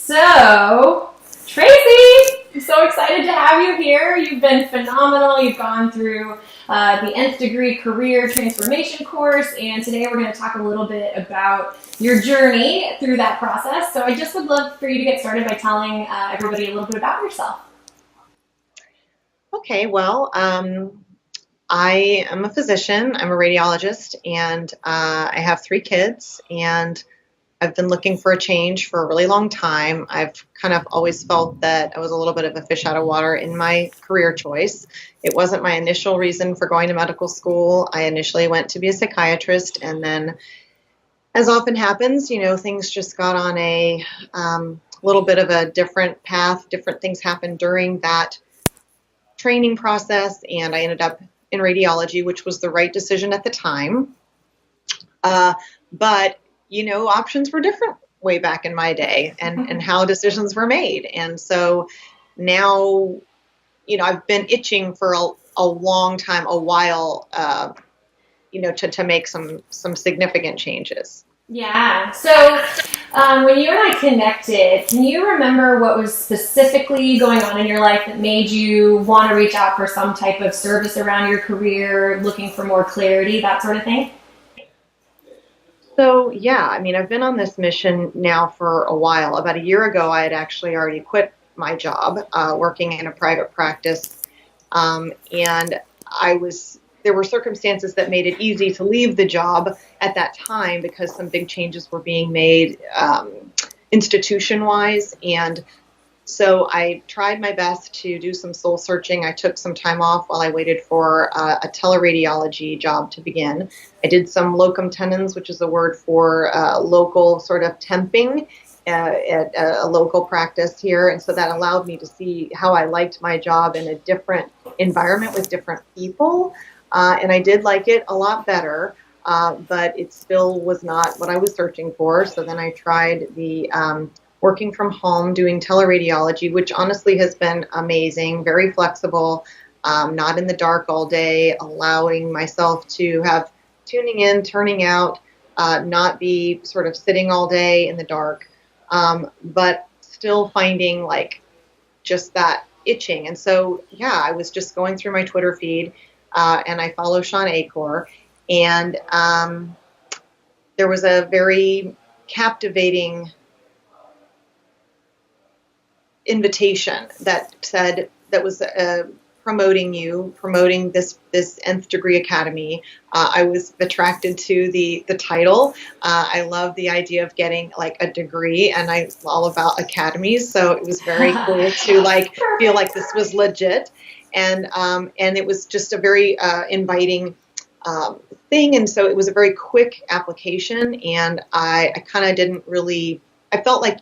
So, Tracy, I'm so excited to have you here. You've been phenomenal. You've gone through the Nth Degree Career Transformation course, and today we're going to talk a little bit about your journey through that process. So I just would love for you to get started by telling everybody a little bit about yourself. Okay, well, I am a physician. I'm a radiologist, and I have 3 kids, and I've been looking for a change for a really long time. I've kind of always felt that I was a little bit of a fish out of water in my career choice. It wasn't my initial reason for going to medical school. I initially went to be a psychiatrist, and then, as often happens, things just got on a little bit of a different path. Different things happened during that training process, and I ended up in radiology, which was the right decision at the time. But options were different way back in my day, and how decisions were made. And so now, I've been itching for a long time, a while, to make some significant changes. Yeah. So when you and I connected, can you remember what was specifically going on in your life that made you want to reach out for some type of service around your career, looking for more clarity, that sort of thing? So, yeah, I've been on this mission now for a while. About a year ago, I had actually already quit my job working in a private practice. And there were circumstances that made it easy to leave the job at that time because some big changes were being made institution-wise. And so I tried my best to do some soul searching. I took some time off while I waited for a teleradiology job to begin. I did some locum tenens, which is a word for local sort of temping at a local practice here. And so that allowed me to see how I liked my job in a different environment with different people. And I did like it a lot better, but it still was not what I was searching for. So then I tried the working from home, doing teleradiology, which honestly has been amazing, very flexible, not in the dark all day, allowing myself to have tuning in, turning out, not be sort of sitting all day in the dark, but still finding just that itching. And so, yeah, I was just going through my Twitter feed, and I follow Sean Acor, and there was a very captivating invitation that was promoting this Nth Degree Academy. I was attracted to the title. I love the idea of getting a degree, and I'm all about academies, so it was very cool to feel like this was legit, and it was just a very inviting thing, and so it was a very quick application, and I kind of didn't really. I felt like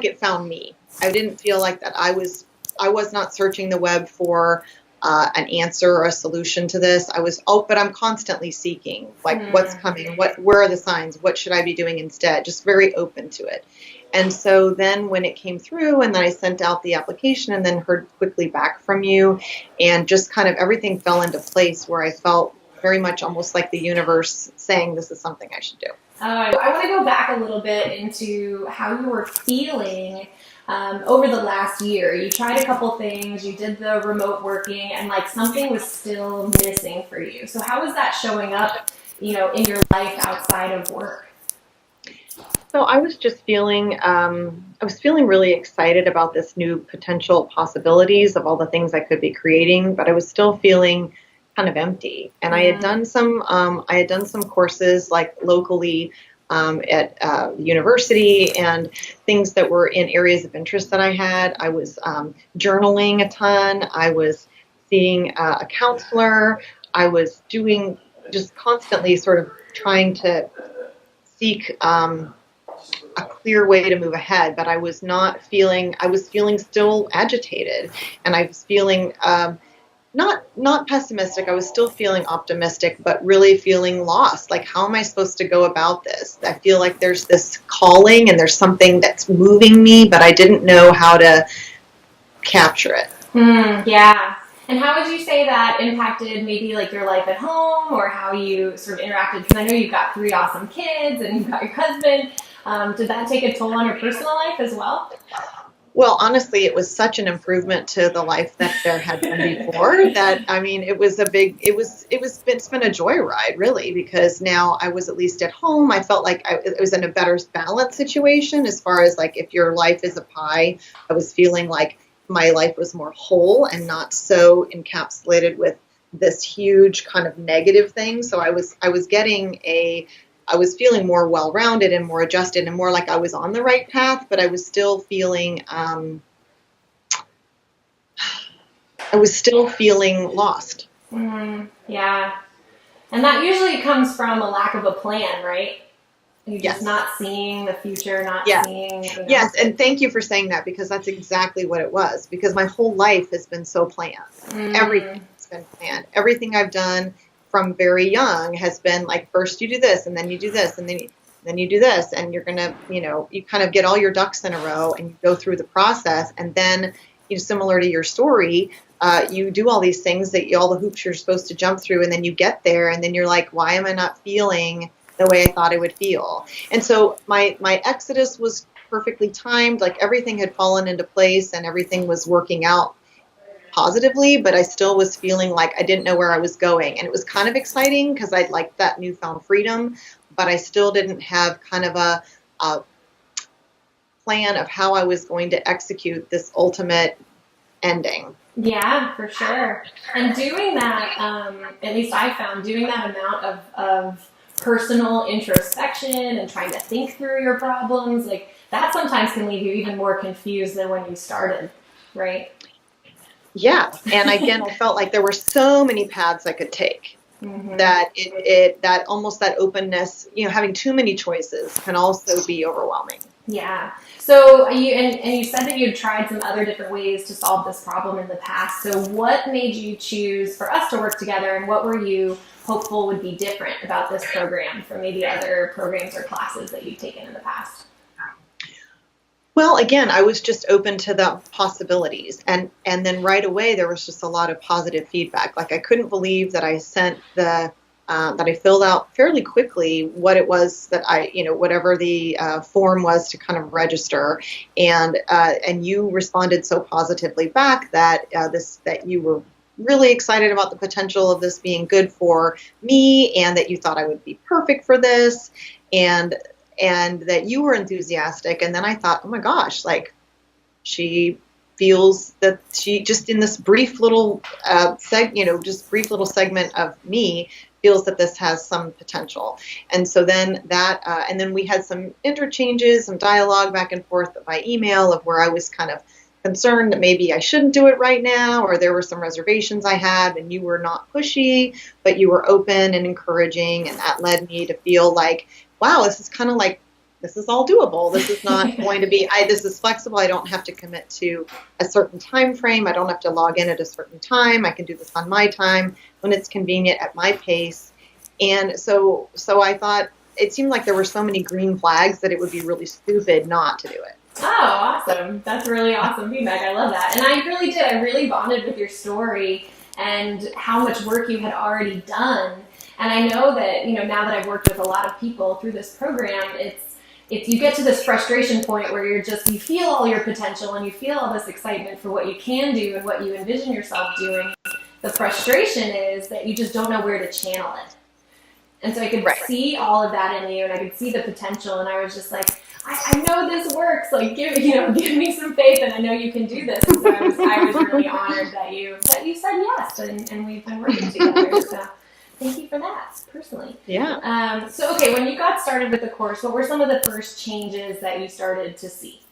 it found me. I didn't feel like that I was not searching the web for an answer or a solution to this. But I'm constantly seeking, what's coming, where are the signs, what should I be doing instead? Just very open to it. And so then when it came through, and then I sent out the application, and then heard quickly back from you, and just kind of everything fell into place where I felt very much almost like the universe saying this is something I should do. I want to go back a little bit into how you were feeling over the last year. You tried a couple things, you did the remote working, and something was still missing for you. So how was that showing up, in your life outside of work? So I was just feeling, really excited about this new potential possibilities of all the things I could be creating, but I was still feeling kind of empty. And I had done some courses locally at the university, and things that were in areas of interest that I had. I was journaling a ton. I was seeing a counselor. I was doing just constantly sort of trying to seek a clear way to move ahead, but I was feeling still agitated, and I was feeling not pessimistic. I was still feeling optimistic, but really feeling lost. How am I supposed to go about this? I feel like there's this calling and there's something that's moving me, but I didn't know how to capture it. Yeah. And how would you say that impacted maybe your life at home, or how you sort of interacted? Because I know you've got 3 awesome kids and you've got your husband. Did that take a toll on your personal life as well? Well, honestly, it was such an improvement to the life that there had been before that, I mean, it's been a joyride really, because now I was at least at home. I felt like I was in a better balanced situation as far as like, if your life is a pie, I was feeling like my life was more whole and not so encapsulated with this huge kind of negative thing. So I was feeling more well-rounded and more adjusted and more like I was on the right path, but I was still feeling lost. Yeah. And that usually comes from a lack of a plan, right? You're just not seeing the future, not seeing. Yes, and thank you for saying that, because that's exactly what it was. Because my whole life has been so planned. Everything has been planned. Everything I've done from very young has been like, first you do this, and then you do this, and then you do this, and you're gonna, you kind of get all your ducks in a row, and you go through the process, and then, similar to your story, you do all these things all the hoops you're supposed to jump through, and then you get there, and then you're like, why am I not feeling the way I thought I would feel? And so my exodus was perfectly timed, like everything had fallen into place, and everything was working out positively, but I still was feeling like I didn't know where I was going. And it was kind of exciting because I liked that newfound freedom, but I still didn't have kind of a plan of how I was going to execute this ultimate ending. Yeah, for sure. And doing that, at least I found, doing that amount of personal introspection and trying to think through your problems, like that sometimes can leave you even more confused than when you started, right? Yeah, and again, I felt like there were so many paths I could take. That that almost that openness, having too many choices can also be overwhelming. Yeah. So you said that you had tried some other different ways to solve this problem in the past. So what made you choose for us to work together, and what were you hopeful would be different about this program from maybe other programs or classes that you've taken in the past? Well, again, I was just open to the possibilities, and then right away there was just a lot of positive feedback. Like I couldn't believe that I sent that I filled out fairly quickly what it was that whatever the form was to kind of register, and you responded so positively back that that you were really excited about the potential of this being good for me, and that you thought I would be perfect for this, and that you were enthusiastic. And then I thought, oh my gosh, like she feels that she just in this brief little segment of me feels that this has some potential. And so then and then we had some interchanges, some dialogue back and forth by email of where I was kind of concerned that maybe I shouldn't do it right now, or there were some reservations I had, and you were not pushy, but you were open and encouraging, and that led me to feel like, wow, this is kind of like, this is all doable. This is not going to be, this is flexible. I don't have to commit to a certain time frame. I don't have to log in at a certain time. I can do this on my time when it's convenient at my pace. And so I thought, it seemed like there were so many green flags that it would be really stupid not to do it. Oh, awesome. That's really awesome feedback. I love that. And I really did. I really bonded with your story and how much work you had already done. And I know that, now that I've worked with a lot of people through this program, it's you get to this frustration point where you feel all your potential and you feel all this excitement for what you can do and what you envision yourself doing. The frustration is that you just don't know where to channel it. And so I could see all of that in you, and I could see the potential, and I was just like, I know this works. Like, give me some faith, and I know you can do this. And so I was really honored that you said yes, and we've been working together. So thank you for that, personally. Yeah. So, okay, when you got started with the course, what were some of the first changes that you started to see?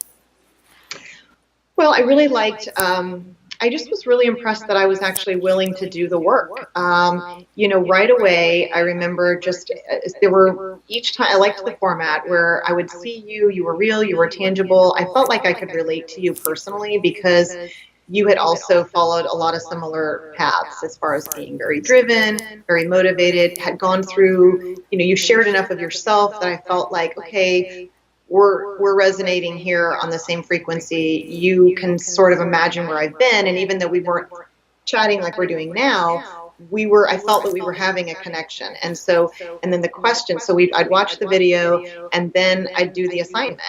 Well, I really liked, I just was really impressed that I was actually willing to do the work. Right away, I remember there were, each time, I liked the format where I would see you were real, you were tangible. I felt like I could relate to you personally because you had also followed a lot of similar paths as far as being very driven, very motivated, had gone through, you shared enough of yourself that I felt like, okay, we're resonating here on the same frequency. You can sort of imagine where I've been. And even though we weren't chatting like we're doing now, I felt that we were having a connection. And then the question, I'd watch the video and then I'd do the assignment.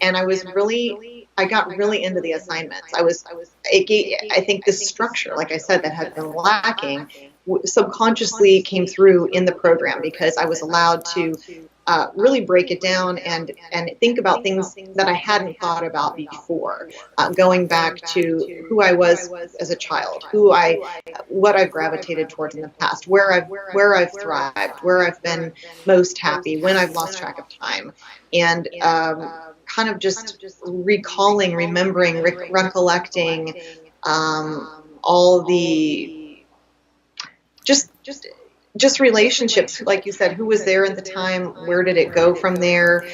And I got really into the assignments. I think this structure, like I said, that had been lacking, subconsciously came through in the program because I was allowed to really break it down and think about things that I hadn't thought about before, going back to who I was as a child, what I've gravitated towards in the past, where I've thrived, where I've been most happy, when I've lost track of time, and kind of just recalling, remembering, recollecting all the just relationships, like you said, who was there at the time, where did it go from there,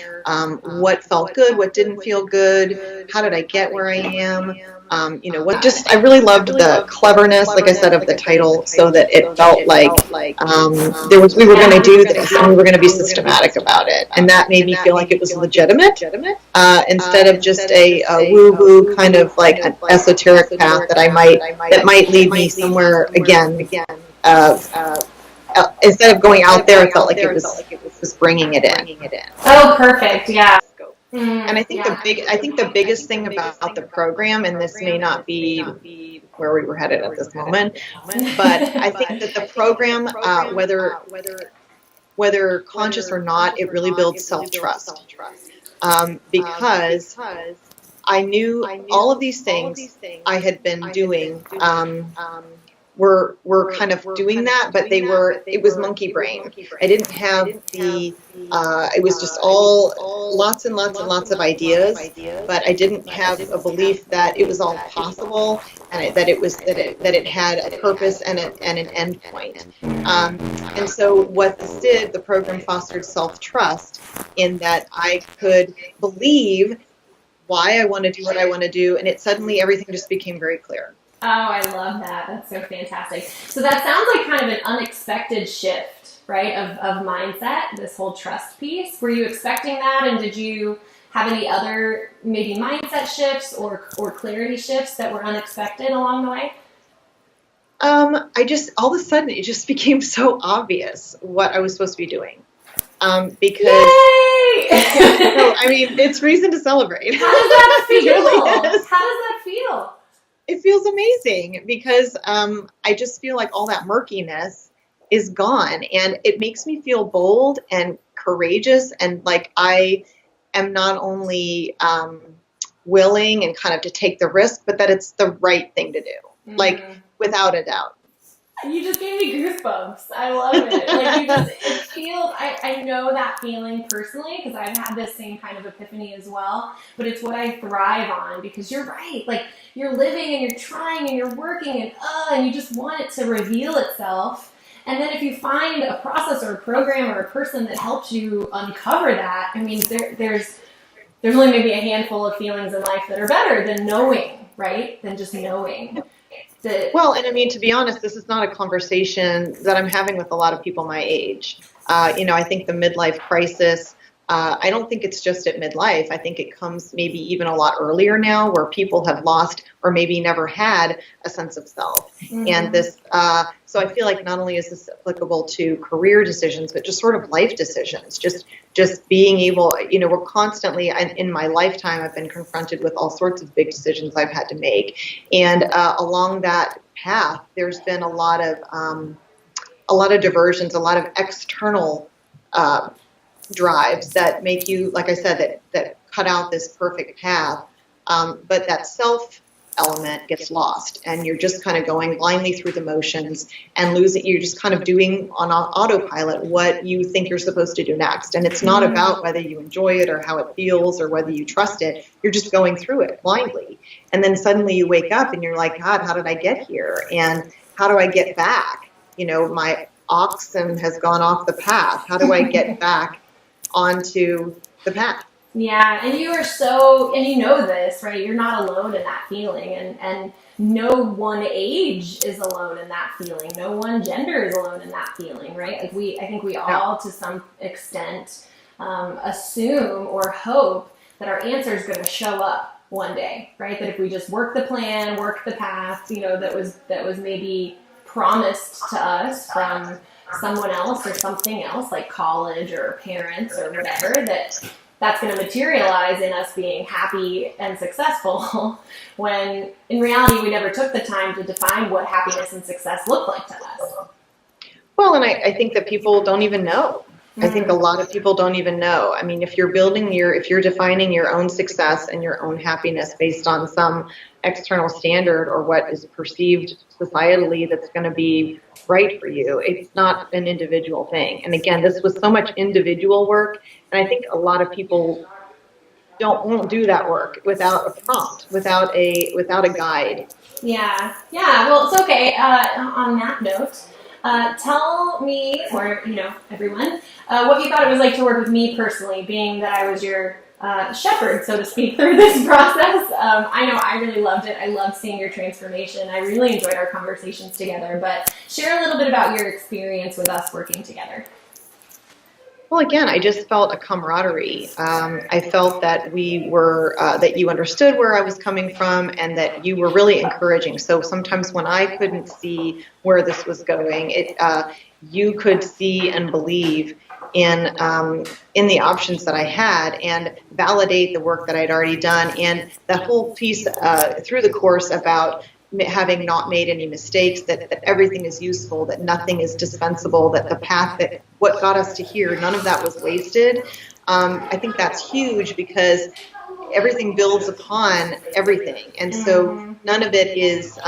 what felt good, what didn't feel good, how did I get where I am, I really loved the cleverness, like I said, of the title, so that it felt like we were going to do this and we were going to be systematic about it, and that made me feel like it was legitimate, instead of just a woo-woo kind of like an esoteric path that might lead me somewhere again. Instead of going out there, it felt like it was bringing it in. Oh, perfect. Yeah. And I think the biggest thing about the program, and this may not be where we were headed at this moment, but I think that the program, whether conscious or not, it really builds self-trust, because I knew all of these things I had been doing. Were kind of doing that, but it was monkey brain. I didn't have it was just all lots and lots and lots of ideas, but I didn't have a belief that it was all possible and that it had a purpose and an end point. And so what this did, the program fostered self-trust in that I could believe why I want to do what I want to do, and everything just became very clear. Oh, I love that. That's so fantastic. So that sounds like kind of an unexpected shift, right, of mindset, this whole trust piece. Were you expecting that, and did you have any other maybe mindset shifts or clarity shifts that were unexpected along the way? All of a sudden, it just became so obvious what I was supposed to be doing. Because I mean, it's reason to celebrate. How does that feel? Really How does that feel? It feels amazing because I just feel like all that murkiness is gone, and it makes me feel bold and courageous, and like I am not only willing and kind of to take the risk, but that it's the right thing to do, like without a doubt. You just gave me goosebumps. I love it. Like it feels, I know that feeling personally because I've had this same kind of epiphany as well, but it's what I thrive on because you're right. Like you're living and you're trying and you're working and you just want it to reveal itself. And then if you find a process or a program or a person that helps you uncover that, I mean, there's only maybe a handful of feelings in life that are better than knowing, right? Than just knowing. Well, and I mean, to be honest, this is not a conversation that I'm having with a lot of people my age. I think the midlife crisis, I don't think it's just at midlife. I think it comes maybe even a lot earlier now where people have lost or maybe never had a sense of self. And so I feel like not only is this applicable to career decisions, but just sort of life decisions, just being able, we're constantly, in my lifetime, I've been confronted with all sorts of big decisions I've had to make. And along that path, there's been a lot of diversions, a lot of external drives that make you, like I said, that cut out this perfect path. But that self element gets lost, and you're just kind of going blindly through the motions and losing. You're just kind of doing on autopilot what you think you're supposed to do next. And it's not about whether you enjoy it or how it feels or whether you trust it. You're just going through it blindly. And then suddenly you wake up and you're like, God, how did I get here? And how do I get back? My oxen has gone off the path. How do I get back onto the path? Yeah, and you know this, right? You're not alone in that feeling, and no one age is alone in that feeling. No one gender is alone in that feeling, right? Like I think we all, to some extent, assume or hope that our answer is going to show up one day, right? That if we just work the plan, work the path, that was maybe promised to us from someone else or something else, like college or parents or whatever, that's going to materialize in us being happy and successful when in reality we never took the time to define what happiness and success look like to us. Well, and I think that people don't even know. I think a lot of people don't even know. I mean, if you're defining your own success and your own happiness based on some external standard or what is perceived societally that's going to be right for you, it's not an individual thing. And again, this was so much individual work, and I think a lot of people won't do that work without a prompt, without a guide. Yeah. Well, it's okay. On that note, tell me, or everyone, what you thought it was like to work with me personally, being that I was your shepherd, so to speak, through this process. I know I really loved it. I loved seeing your transformation. I really enjoyed our conversations together. But share a little bit about your experience with us working together. Well, again, I just felt a camaraderie. I felt that that you understood where I was coming from and that you were really encouraging. So sometimes when I couldn't see where this was going, you could see and believe in the options that I had and validate the work that I'd already done. And the whole piece through the course about having not made any mistakes, that everything is useful, that nothing is dispensable, that the path that what got us to here, none of that was wasted. I think that's huge because everything builds upon everything. And so none of it is,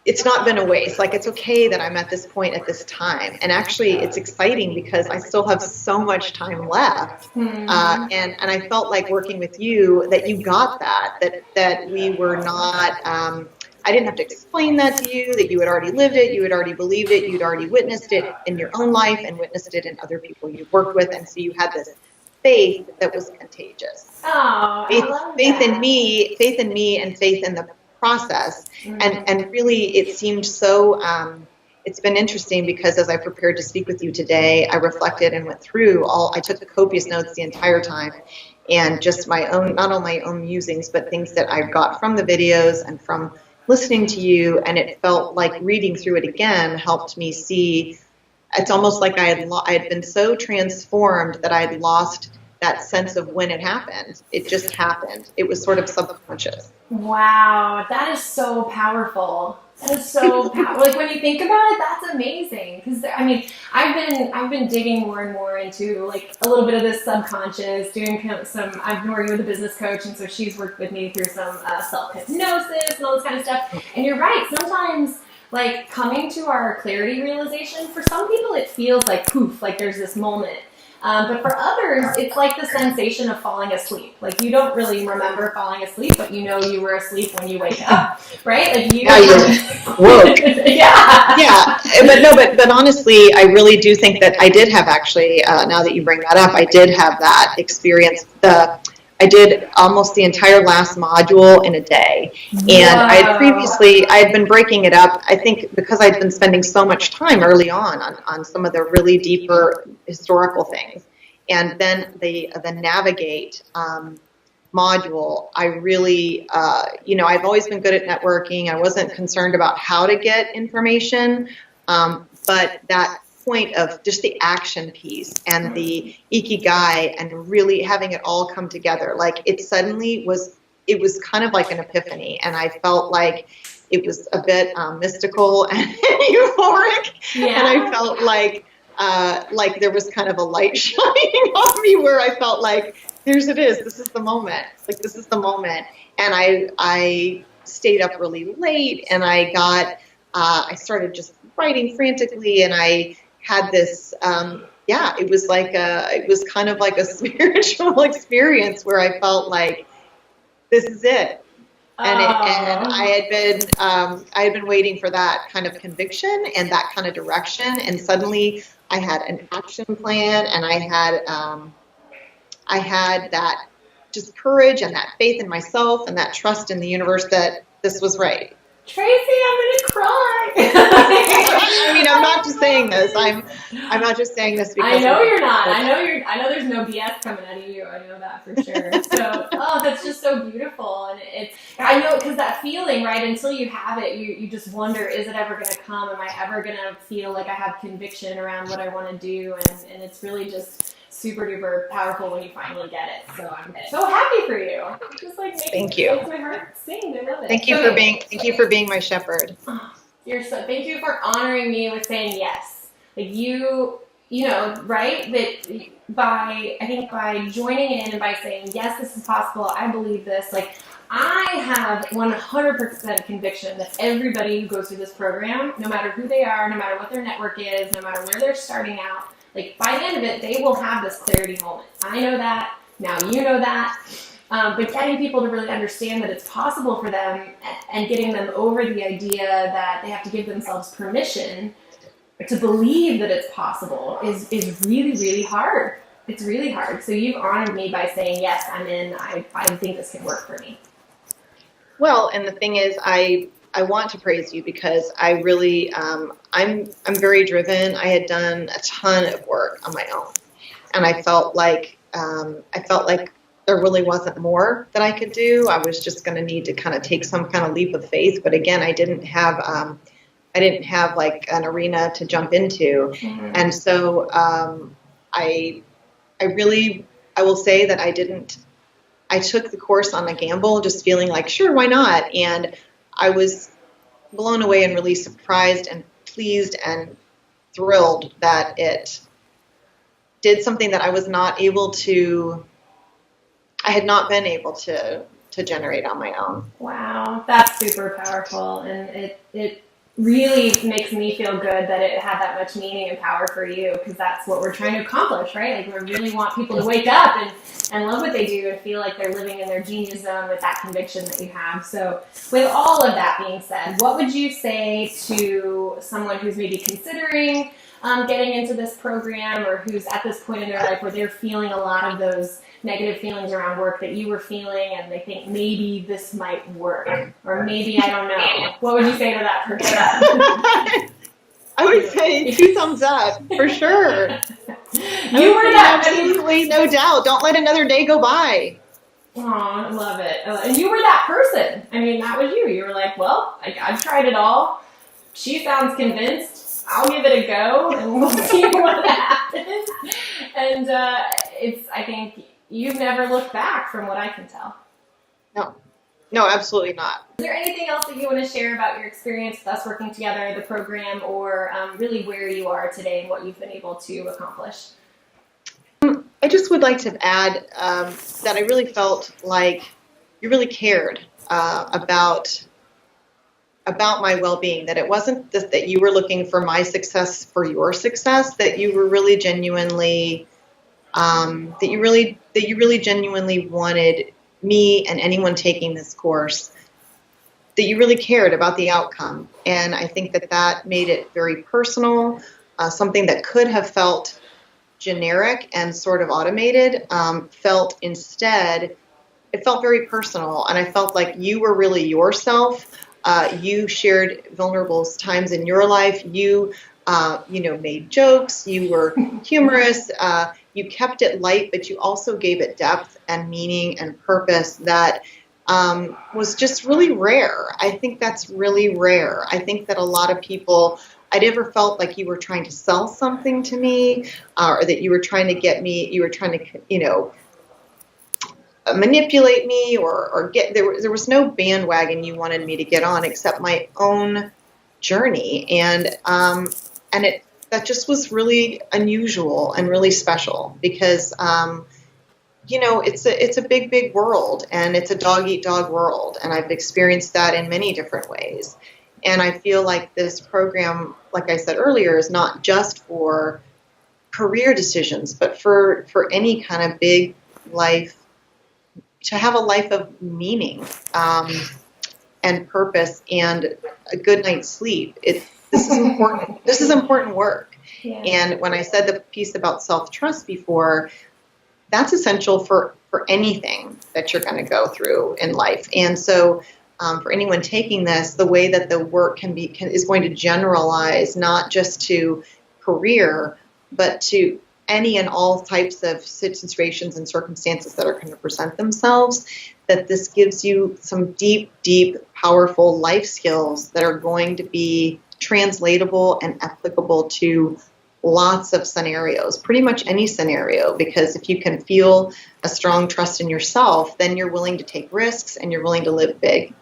it's not been a waste. Like, it's okay that I'm at this point at this time. And actually, it's exciting because I still have so much time left. And I felt like working with you that you got that we were not, I didn't have to explain that to you, that you had already lived it, you had already believed it, you'd already witnessed it in your own life and witnessed it in other people you worked with. And so you had this faith that was contagious. Oh, faith in me and faith in the process. And really it seemed so, it's been interesting because as I prepared to speak with you today, I reflected and went through I took the copious notes the entire time and just my own, not only my own musings, but things that I got from the videos and from listening to you. And it felt like reading through it again helped me see, it's almost like I had been so transformed that I had lost that sense of when it happened. It just happened. It was sort of subconscious. Wow, that is so powerful. That is so powerful. Like when you think about it, that's amazing. Because I mean, I've been digging more and more into like a little bit of this subconscious, doing some. I've been working with a business coach, and so she's worked with me through some self hypnosis and all this kind of stuff. And you're right. Sometimes, like coming to our clarity realization, for some people it feels like poof, like there's this moment. But for others, it's like the sensation of falling asleep. Like you don't really remember falling asleep, but you know you were asleep when you wake up, right? Like you woke. Yeah. But honestly, I really do think that I did have actually, now that you bring that up, I did have that experience. I did almost the entire last module in a day. And I had been breaking it up, I think because I'd been spending so much time early on some of the really deeper historical things. And then the Navigate module, I really, I've always been good at networking. I wasn't concerned about how to get information, but that point of just the action piece and the ikigai and really having it all come together, like it was kind of like an epiphany, and I felt like it was a bit mystical and euphoric, and I felt like there was kind of a light shining on me where I felt like this is the moment, and I stayed up really late, and I started just writing frantically, and I had this, it was kind of like a spiritual experience where I felt like this is it. And I had been waiting for that kind of conviction and that kind of direction. And suddenly I had an action plan, and I had that just courage and that faith in myself and that trust in the universe that this was right. Tracy, I'm gonna cry. I mean, I'm not just saying this. I'm not just saying this because I know you're not. I know there's no BS coming out of you. I know that for sure. So, that's just so beautiful. And I know, because that feeling, right, until you have it, you just wonder, is it ever going to come? Am I ever going to feel like I have conviction around what I want to do? And it's really just super duper powerful when you finally get it. So I'm so happy for you. It just like makes my heart sing. I love it. Thank you for being my shepherd. Thank you for honoring me with saying yes. Like you know, right? That by joining in and by saying, yes, this is possible, I believe this, like I have 100% conviction that everybody who goes through this program, no matter who they are, no matter what their network is, no matter where they're starting out, like by the end of it, they will have this clarity moment. I know that, now you know that. But getting people to really understand that it's possible for them and getting them over the idea that they have to give themselves permission to believe that it's possible is really, really hard. It's really hard. So you've honored me by saying, yes, I'm in. I think this can work for me. Well, and the thing is, I want to praise you because I really, I'm very driven. I had done a ton of work on my own, and I felt like there really wasn't more that I could do. I was just going to need to kind of take some kind of leap of faith. But again, I didn't have like an arena to jump into. Mm-hmm. And so I will say that I took the course on a gamble, just feeling like, sure, why not? And I was blown away and really surprised and pleased and thrilled that it did something that I had not been able to generate on my own. Wow, that's super powerful, and it really makes me feel good that it had that much meaning and power for you, because that's what we're trying to accomplish, right? Like we really want people to wake up and love what they do and feel like they're living in their genius zone with that conviction that you have. So with all of that being said, what would you say to someone who's maybe considering getting into this program, or who's at this point in their life where they're feeling a lot of those negative feelings around work that you were feeling, and they think maybe this might work, or maybe, I don't know. What would you say to that person? I would say 2 thumbs up, for sure. You were that. Absolutely, no doubt. Don't let another day go by. Oh, I love it. And you were that person. I mean, that was you. You were like, well, I've tried it all. She sounds convinced. I'll give it a go, and we'll see what happens. And I think you've never looked back, from what I can tell. No, absolutely not. Is there anything else that you want to share about your experience with us working together, the program, or really where you are today and what you've been able to accomplish? I just would like to add that I really felt like you really cared about my well-being, that it wasn't just that you were looking for my success for your success, that you were really genuinely that you really genuinely wanted me and anyone taking this course, that you really cared about the outcome. And I think that made it very personal. Something that could have felt generic and sort of automated felt very personal. And I felt like you were really yourself. You shared vulnerable times in your life. You made jokes. You were humorous. You kept it light, but you also gave it depth and meaning and purpose that was just really rare. I think that's really rare. I think that a lot of people, I never felt like you were trying to sell something to me, or that you were trying to get me, you were trying to, manipulate me or get, there was no bandwagon you wanted me to get on except my own journey. And that just was really unusual and really special because, it's a big, big world, and it's a dog-eat-dog world. And I've experienced that in many different ways. And I feel like this program, like I said earlier, is not just for career decisions, but for any kind of big life, to have a life of meaning and purpose and a good night's sleep. This is important. This is important work. Yeah. And when I said the piece about self-trust before, that's essential for anything that you're going to go through in life. And so for anyone taking this, the way that the work is going to generalize not just to career, but to any and all types of situations and circumstances that are going to present themselves, that this gives you some deep, deep, powerful life skills that are going to be translatable and applicable to lots of scenarios, pretty much any scenario, because if you can feel a strong trust in yourself, then you're willing to take risks and you're willing to live big.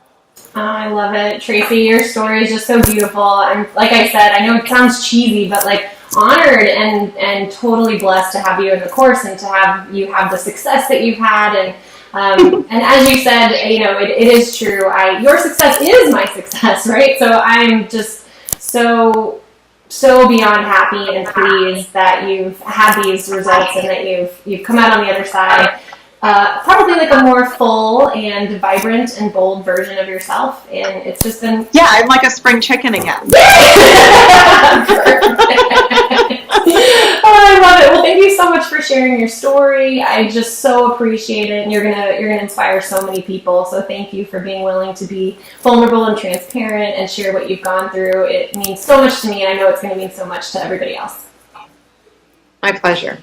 Oh, I love it. Tracy, your story is just so beautiful. I'm, like I said, I know it sounds cheesy, but like honored and totally blessed to have you in the course and to have you have the success that you've had. And as you said, you know, it is true. Your success is my success, right? So I'm just so beyond happy and pleased that you've had these results and that you've come out on the other side. Probably like a more full and vibrant and bold version of yourself, and it's just been I'm like a spring chicken again. Oh, I love it. Well, thank you so much for sharing your story. I just so appreciate it, and you're gonna inspire so many people. So thank you for being willing to be vulnerable and transparent and share what you've gone through. It means so much to me, and I know it's going to mean so much to everybody else. My pleasure.